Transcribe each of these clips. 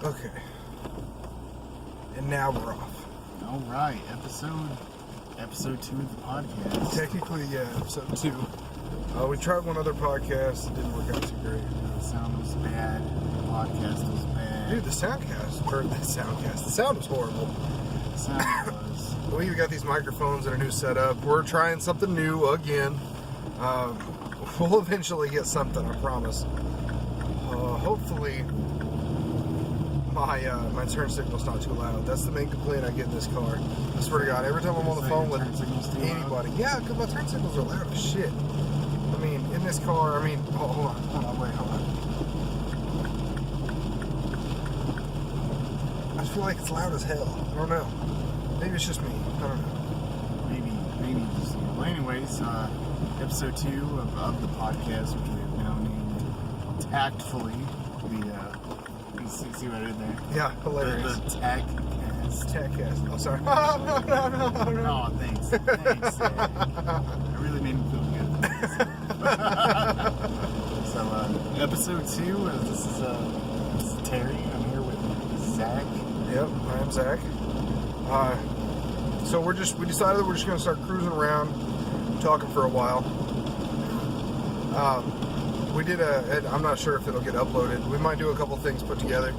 Okay. And now we're off. All right, episode 2 of the podcast. Technically, yeah, episode 2. We tried one other podcast. It didn't work out too great. The sound was bad. The podcast was bad. Dude, the sound was horrible. The sound was. We got these microphones and a new setup. We're trying something new again. We'll eventually get something, I promise. Hopefully, my turn signal's not too loud. That's the main complaint I get in this car. I swear to God, every time I'm on the phone with anybody. Yeah, because my turn signals are loud as shit. I mean, in this car, hold on, wait. I just feel like it's loud as hell. I don't know. Maybe it's just me. I don't know. Maybe just you. Well, anyways, episode 2 of the podcast, which we have now named tactfully you see what I did there? Yeah, hilarious. The TechCast. Oh, sorry. No. Oh, thanks. Zach. It really made me feel good. So, episode 2, this is Terry. I'm here with Zach. Yep, I am Zach. So we decided that we're just going to start cruising around, talking for a while. I'm not sure if it'll get uploaded. We might do a couple things put together.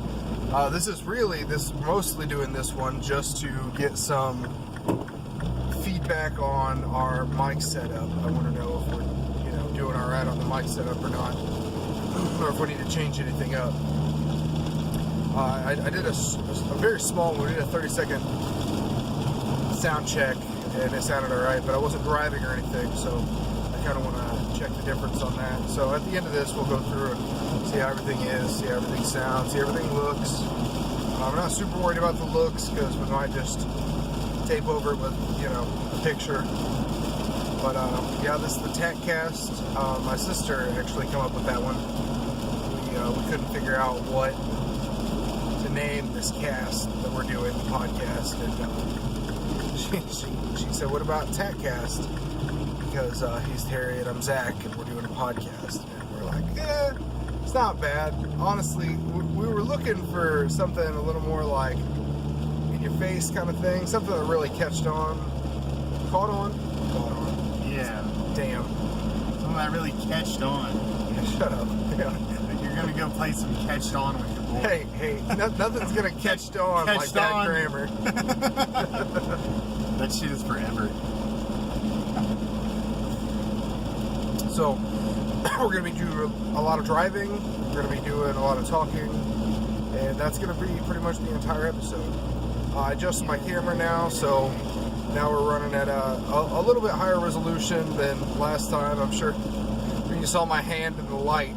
Mostly doing this one just to get some feedback on our mic setup. I want to know if we're, doing all right on the mic setup or not, or if we need to change anything up. I did a very small one. We did a 30-second sound check, and it sounded all right, but I wasn't driving or anything, so I kind of want to check the difference on that. So at the end of this, we'll go through and see how everything is, see how everything sounds, see how everything looks. I'm not super worried about the looks because we might just tape over it with, a picture. But yeah, this is the TechCast. My sister actually came up with that one. We couldn't figure out what to name this cast that we're doing, the podcast, and she said, "What about TechCast?" Because he's Terry and I'm Zach, and we're doing a podcast. And we're like, it's not bad. Honestly, we were looking for something a little more like in your face kind of thing, something that really caught on. Yeah. Damn. Something that really catched on. Yeah, shut up. Yeah. You're gonna go play some catched on with your boy. Hey, nothing's gonna catch on like that grammar. That shit is forever. So, we're going to be doing a lot of driving, we're going to be doing a lot of talking, and that's going to be pretty much the entire episode. I adjusted my camera now, so now we're running at a little bit higher resolution than last time. I'm sure you saw my hand in the light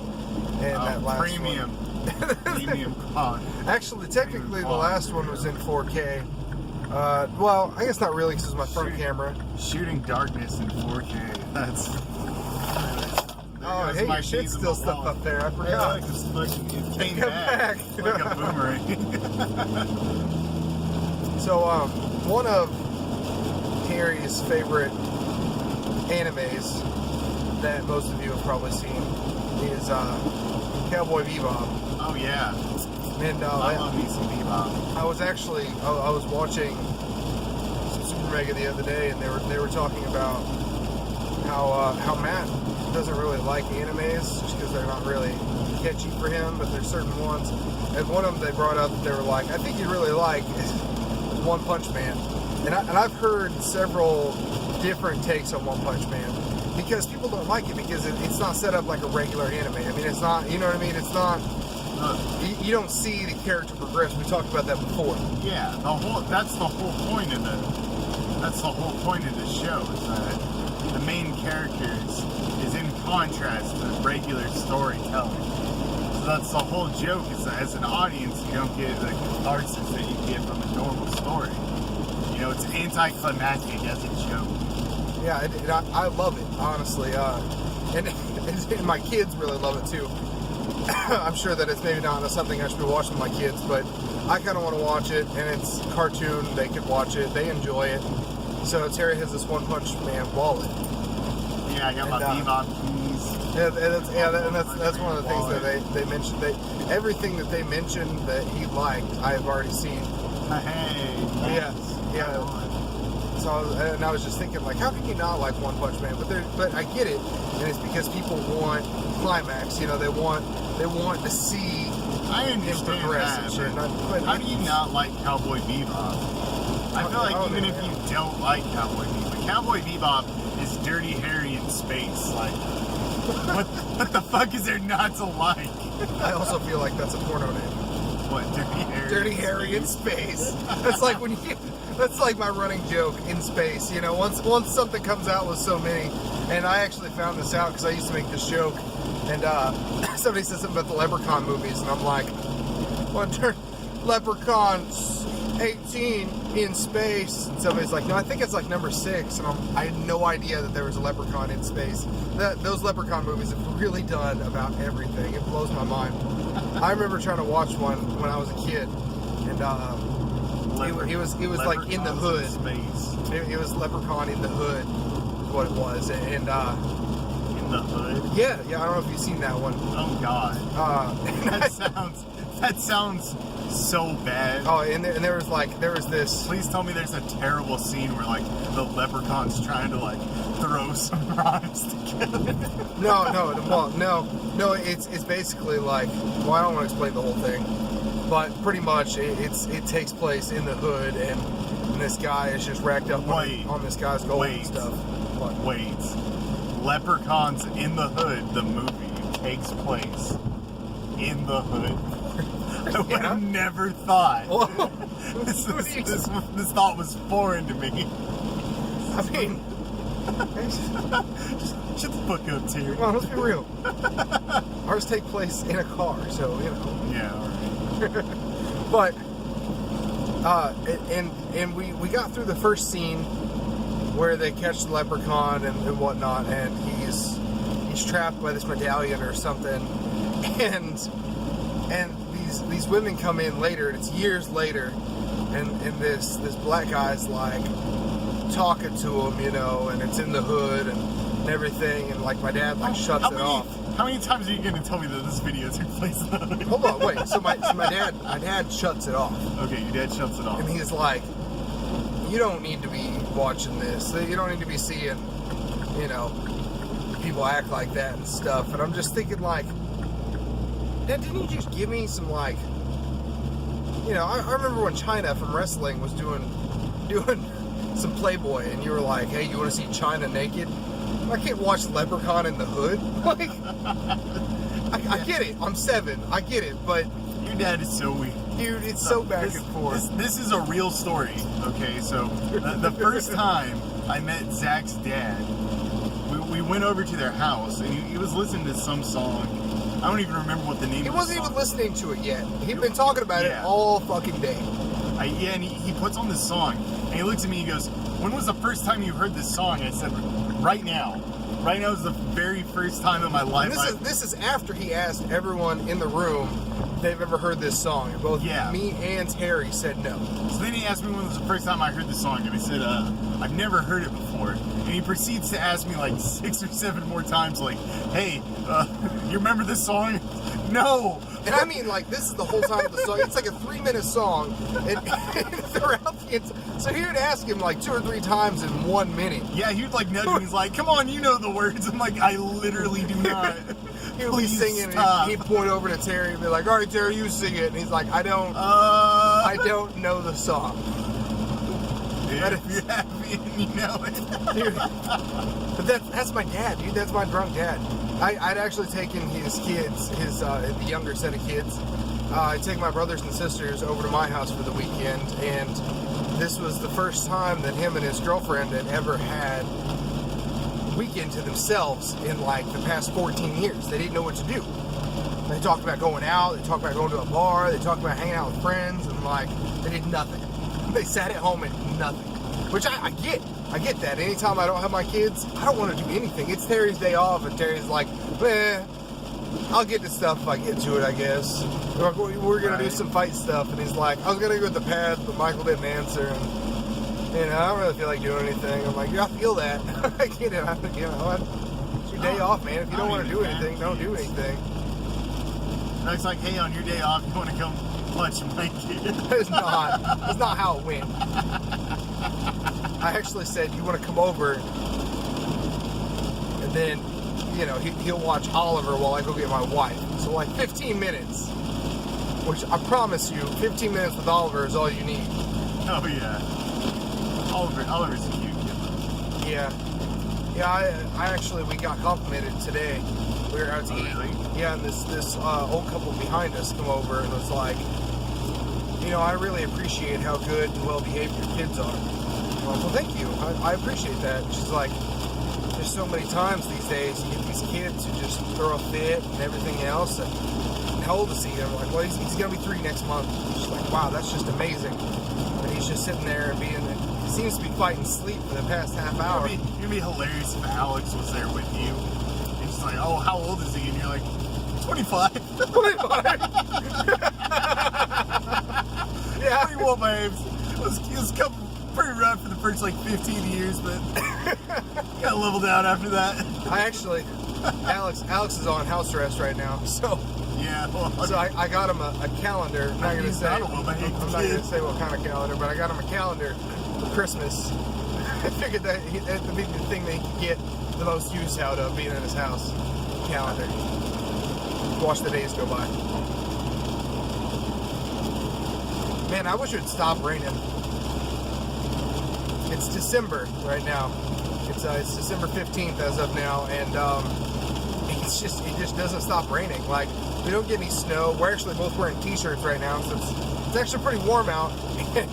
in that last premium. one. Premium quality. Actually, technically, the last one was in 4K. Well, I guess not really because it's my front camera. Shooting darkness in 4K. That's... Oh, hey, your shit's still stuff up there. I forgot. It came back like a boomerang. So, one of Terry's favorite animes that most of you have probably seen is Cowboy Bebop. Oh, yeah. And I love me some Bebop. I was watching some Super Mega the other day, and they were talking about how Matt doesn't really like animes just because they're not really catchy for him, but there's certain ones. And one of them they brought up that they were like, I think you'd really like is One Punch Man. And I've heard several different takes on One Punch Man because people don't like it because it's not set up like a regular anime. I mean, it's not, you know what I mean? It's not, you don't see the character progress. We talked about that before. Yeah, that's the whole point of the show is that the main character is in contrast to regular storytelling. So that's the whole joke, is that as an audience, you don't get the catharsis that you get from a normal story. It's anticlimactic as a joke. Yeah, I love it, honestly. And my kids really love it, too. I'm sure that it's maybe not something I should be watching with my kids, but I kind of want to watch it, and it's a cartoon. They could watch it. They enjoy it. So Terry has this One Punch Man wallet. Yeah, I got my Bebop keys. That's one of the things that they mentioned. Everything that they mentioned that he liked, I have already seen. Hey, Yeah. So I was just thinking, like, how can you not like One Punch Man? But I get it, and it's because people want climax. You know, they want to see I him understand progress that, and shit. but how do you not like Cowboy Bebop? I feel like even if you don't like Cowboy Bebop is Dirty Harry in space. Like, what the fuck is there not to like? I also feel like that's a porno name. What, Dirty Harry? Dirty Harry in space. That's like when you. That's like my running joke in space. You know, once something comes out with so many, and I actually found this out because I used to make this joke, and somebody said something about the Leprechaun movies, and I'm like, well, Leprechaun 18 in space. And somebody's like, no, I think it's like number 6, and I had no idea that there was a Leprechaun in space. Those Leprechaun movies have really done about everything. It blows my mind. I remember trying to watch one when I was a kid, and he was like in the hood. It was Leprechaun in the Hood, is what it was, and in the hood. Yeah. I don't know if you've seen that one. Oh God. That sounds so bad. Oh, and there was this. Please tell me there's a terrible scene where like the Leprechaun's trying to like throw some rocks together. No. It's basically like. Well, I don't want to explain the whole thing. But pretty much, it takes place in the hood, and this guy is just racked up on this guy's gold and stuff. Wait, Leprechauns in the Hood, the movie, takes place in the hood. I would have never thought. This thought was foreign to me. I mean, shut the fuck up, Terry. Come on, let's be real. Ours take place in a car, so you know. Yeah. All right. But and we got through the first scene where they catch the Leprechaun and whatnot, and he's trapped by this medallion or something, and these women come in later, and it's years later, and this black guy's like talking to him, you know, and it's in the hood and everything, and like my dad like shuts it off. How many times are you going to tell me that this video took place in the hood? Hold on, wait. So my dad shuts it off. Okay, your dad shuts it off. And he's like, you don't need to be watching this. You don't need to be seeing, you know, people act like that and stuff. And I'm just thinking like, Dad, didn't you just give me some like, you know, I remember when China from wrestling was doing some Playboy, and you were like, hey, you want to see China naked? I can't watch Leprechaun in the Hood. Like, I get it. I'm 7. I get it, but your dad is so weird. Dude, it's so back and forth. This is a real story. Okay, so the first time I met Zach's dad, we went over to their house, and he was listening to some song. I don't even remember what the name. He of wasn't the song even listening to it yet. He'd been talking about it all fucking day. And he puts on this song, and he looks at me and he goes, when was the first time you heard this song? I said, right now. Right now is the very first time in my life. This is after he asked everyone in the room if they've ever heard this song. And both me and Terry said no. So then he asked me when was the first time I heard this song, and I said, I've never heard it before. And he proceeds to ask me like 6 or 7 more times, like, hey, you remember this song? No. And I mean, like, this is the whole time of the song. It's like a 3-minute song. And throughout so he would ask him like 2 or 3 times in 1 minute. Yeah, he would like nudge him. He's like, come on, you know the words. I'm like, I literally do not. He would be singing, and he'd point over to Terry and be like, all right, Terry, you sing it. And he's like, I don't know the song. Yeah, if you're happy and you know it. Dude, but that's my dad, dude. That's my drunk dad. I'd actually taken his kids, the younger set of kids. I'd take my brothers and sisters over to my house for the weekend, and this was the first time that him and his girlfriend had ever had a weekend to themselves in like the past 14 years. They didn't know what to do. They talked about going out, they talked about going to a bar, they talked about hanging out with friends, and like, they did nothing. They sat at home and nothing. Which I get. I get that. Anytime I don't have my kids, I don't want to do anything. It's Terry's day off, and Terry's like, I'll get to stuff if I get to it, I guess. We're going to do some fight stuff, and he's like, I was going to go with the path, but Michael didn't answer, and, you know, I don't really feel like doing anything. I'm like, yeah, I feel that. I get it. It's your day off, man. If you don't want to do anything, don't do anything. It's like, hey, on your day off, you want to come watch my kid? It's not how it went. I actually said, you want to come over, and then, you know, he'll watch Oliver while I go get my wife. So like 15 minutes, which I promise you, 15 minutes with Oliver is all you need. Oh yeah, Oliver's a cute kid. Yeah. We got complimented today. We were out to eat. Really? Yeah, and this old couple behind us come over and was like, you know, I really appreciate how good and well behaved your kids are. Well, thank you. I appreciate that. She's like, there's so many times these days you get these kids who just throw a fit and everything else. And how old is he? And I'm like, well, he's going to be 3 next month. She's like, wow, that's just amazing. And he's just sitting there and he seems to be fighting sleep for the past half hour. It'd be hilarious if Alex was there with you. And she's like, oh, how old is he? And you're like, 25. 25. Yeah. 21, babes. It was coming pretty rough for the first like 15 years, but got leveled out after that. Alex is on house arrest right now, so yeah. Well, so I got him a calendar. I'm not gonna say what kind of calendar, but I got him a calendar for Christmas. I figured that that'd be the thing that he could get the most use out of being in his house. Calendar. Watch the days go by. Man, I wish it would stop raining. It's December right now. It's December 15th as of now, and it just doesn't stop raining. Like, we don't get any snow. We're actually both wearing t-shirts right now, so it's actually pretty warm out, and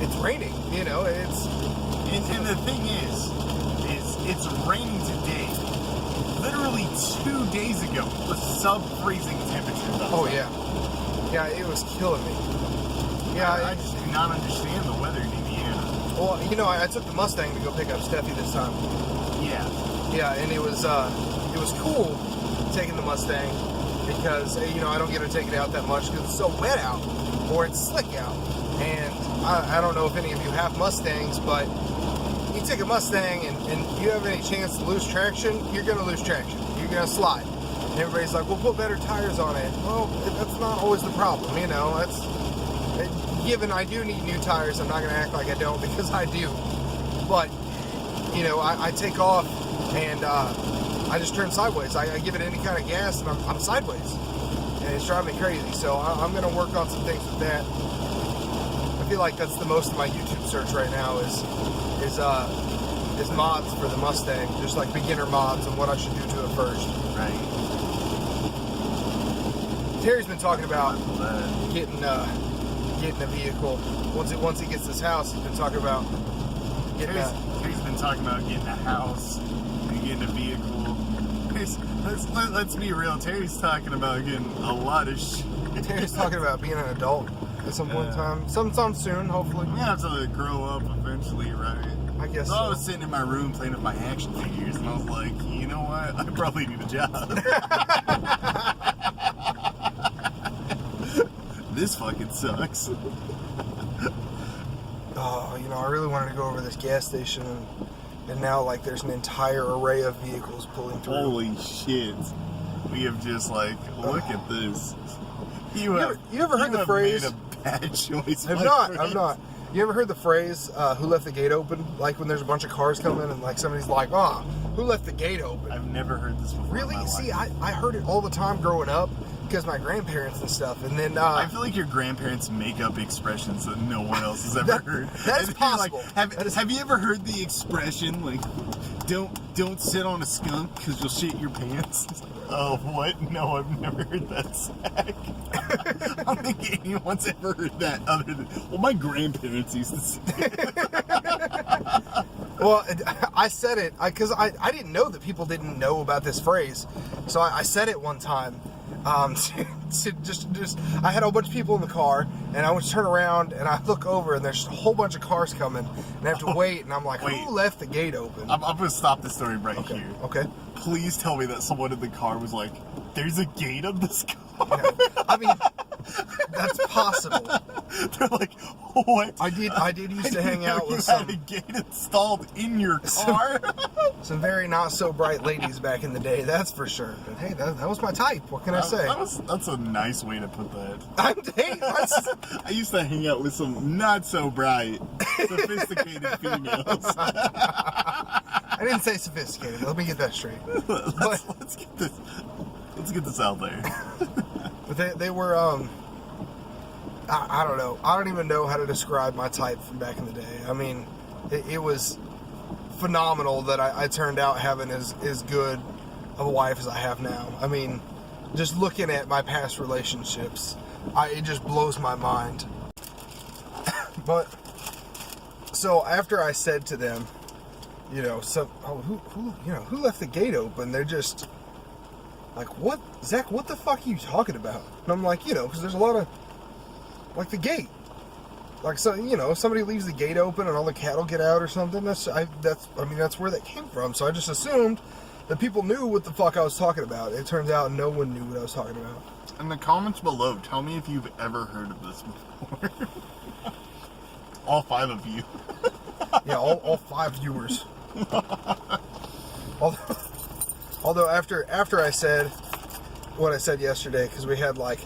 it's raining. You know, and the thing is it's raining today. Literally 2 days ago it was sub-freezing temperatures. Oh yeah, yeah, it was killing me. Yeah, I just do not understand the weather in Indiana. Well, you know, I took the Mustang to go pick up Steffi this time. Yeah. Yeah, and it was cool taking the Mustang because, you know, I don't get to take it out that much because it's so wet out or it's slick out. And I don't know if any of you have Mustangs, but you take a Mustang and you have any chance to lose traction, you're going to lose traction. You're going to slide. And everybody's like, well, put better tires on it. Well, that's not always the problem, you know. Given I do need new tires, I'm not going to act like I don't because I do. But, you know, I take off and I just turn sideways. I give it any kind of gas and I'm sideways. And it's driving me crazy. So I'm going to work on some things with that. I feel like that's the most of my YouTube search right now is mods for the Mustang. Just like beginner mods and what I should do to it first. Right. Terry's been talking about getting a vehicle. Once he gets this house, he's been talking about getting Terry's been talking about getting a house and getting a vehicle. Let's be real. Terry's talking about getting a lot of shit. Terry's talking about being an adult at some point in time. Sometime soon, hopefully. I'm gonna have to grow up eventually, right? I guess So so. I was sitting in my room playing with my action figures, and I was like, you know what? I probably need a job. This fucking sucks. Oh, you know, I really wanted to go over this gas station, and now, like, there's an entire array of vehicles pulling through. Holy shit. We have just, look at this. You ever heard the phrase? Made a bad choice. I'm not. You ever heard the phrase, who left the gate open? Like, when there's a bunch of cars coming, and, like, somebody's like, who left the gate open? I've never heard this before. Really? In my See, life. I heard it all the time growing up because my grandparents and stuff, and then I feel like your grandparents make up expressions that no one else has ever heard. That is And possible. Have you ever heard the expression don't sit on a skunk because you'll shit your pants? Oh, what? No, I've never heard that sack. I don't think anyone's ever heard that other than my grandparents used to say it. Well, I said it because I didn't know that people didn't know about this phrase, so I said it one time. To just I had a whole bunch of people in the car, and I would turn around and I look over, and there's a whole bunch of cars coming, and I have to wait, and I'm like, who left the gate open? I'm going to stop the story right here. Okay. Please tell me that someone in the car was like, there's a gate on this car. Yeah. I mean, That's possible. They're like, what? I did used to hang out with you some had a gate installed in your car. some very not so bright ladies back in the day. That's for sure. But hey, that was my type. What can I say? That's a nice way to put that. I I used to hang out with some not so bright, sophisticated females. I didn't say sophisticated. Let me get that straight. Let's get this out there. But they were I don't know. I don't even know how to describe my type from back in the day. I mean, it was phenomenal that I turned out having as good of a wife as I have now. I mean, just looking at my past relationships, it just blows my mind. But so after I said to them, you know, who left the gate open? They're just like, what, Zach? What the fuck are you talking about? And I'm like, you know, because there's a lot of like the gate, like, so, you know, somebody leaves the gate open and all the cattle get out or something. That's where that came from. So I just assumed that people knew what the fuck I was talking about. It turns out no one knew what I was talking about. In the comments below, tell me if you've ever heard of this before. All 5 of you. Yeah, all 5 viewers. Although after I said what I said yesterday, because we had like,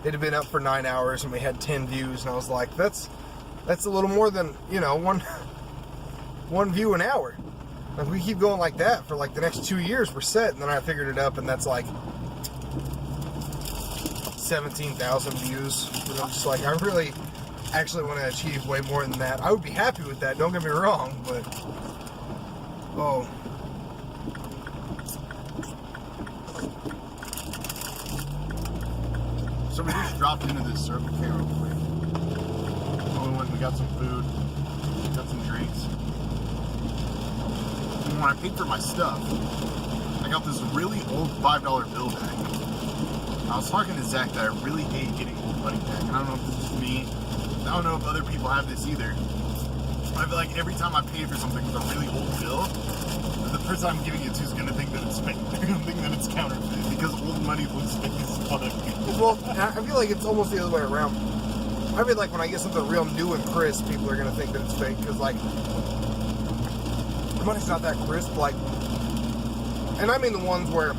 it had been up for 9 hours and we had 10 views, and I was like, that's a little more than, you know, one view an hour. If we keep going like that for like the next 2 years, we're set. And then I figured it up, and that's like 17,000 views. And I'm just like, I really actually want to achieve way more than that. I would be happy with that, don't get me wrong, but oh. So we just dropped into this Circle K real quick. We went and we got some food, got some drinks. And when I paid for my stuff, I got this really old $5 bill back. I was talking to Zach that I really hate getting old money back. And I don't know if this is just me. I don't know if other people have this either. But I feel like every time I pay for something with a really old bill, the person I'm giving it to is going to think that it's fake. They're going to think that it's counterfeit because old money looks fake as fuck. Well, I feel like it's almost the other way around. I feel like when I get something real new and crisp, people are going to think that it's fake. Because, like, the money's not that crisp. Like, and I mean the ones where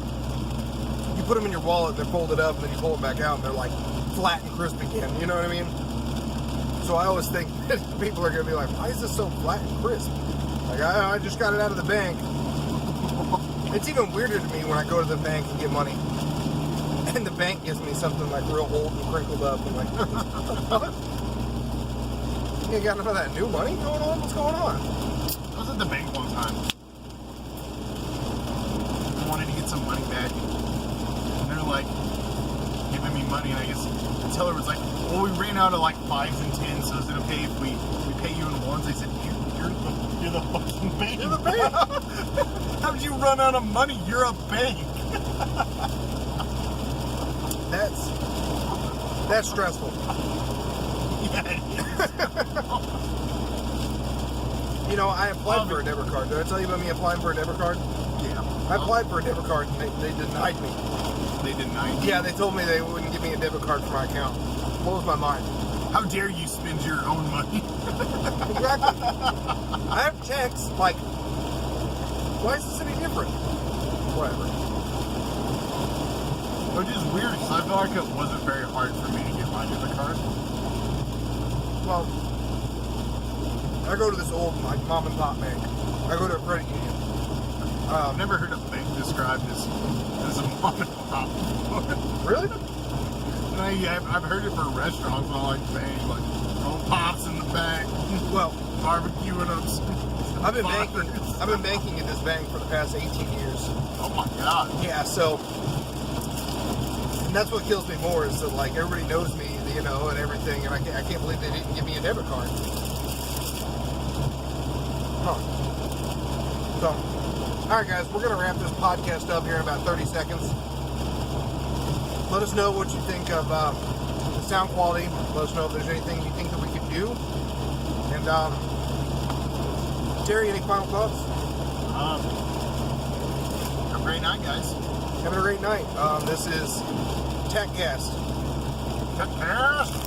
you put them in your wallet, they're folded up, and then you pull them back out, and they're, like, flat and crisp again. You know what I mean? So I always think that people are going to be like, why is this so flat and crisp? Like, I just got it out of the bank. It's even weirder to me when I go to the bank and get money, and the bank gives me something like real old and crinkled up. I'm like, what? You got none of that new money going on? What's going on? I was at the bank one time. I wanted to get some money back. And they're like, giving me money. And I guess the teller was like, well, we ran out of like 5s and 10s, so is it okay if we pay you in 1s? I said, you're the fucking bank. You're the bank. How did you run out of money? You're a bank. That's stressful. Yeah, it You know, I applied for a debit card. Did I tell you about me applying for a debit card? yeah. I applied for a debit card and they denied me. They denied you? Yeah, they told me they wouldn't give me a debit card for my account. Blows my mind. How dare you spend your own money? Exactly. I have checks, like, why is this any different? Whatever. Which is weird, because I feel like it wasn't very hard for me to get my debit card. Well, I go to this old, like, mom and pop bank. I go to a credit union. I've never heard a bank described as a mom and pop before. Really? I've heard it for restaurants, and I like saying, like, old pops in the back, Well, barbecuing us. I've been banking at this bank for the past 18 years. Oh my god. Yeah, so, and that's what kills me more is that, like, everybody knows me, you know, and everything, and I can't believe they didn't give me a debit card. Huh. So, alright guys, we're going to wrap this podcast up here in about 30 seconds. Let us know what you think of the sound quality. Let us know if there's anything you think that we could do. And, Terry, any final thoughts? Have a great night, guys. Having a great night. This is TechCast. Cast.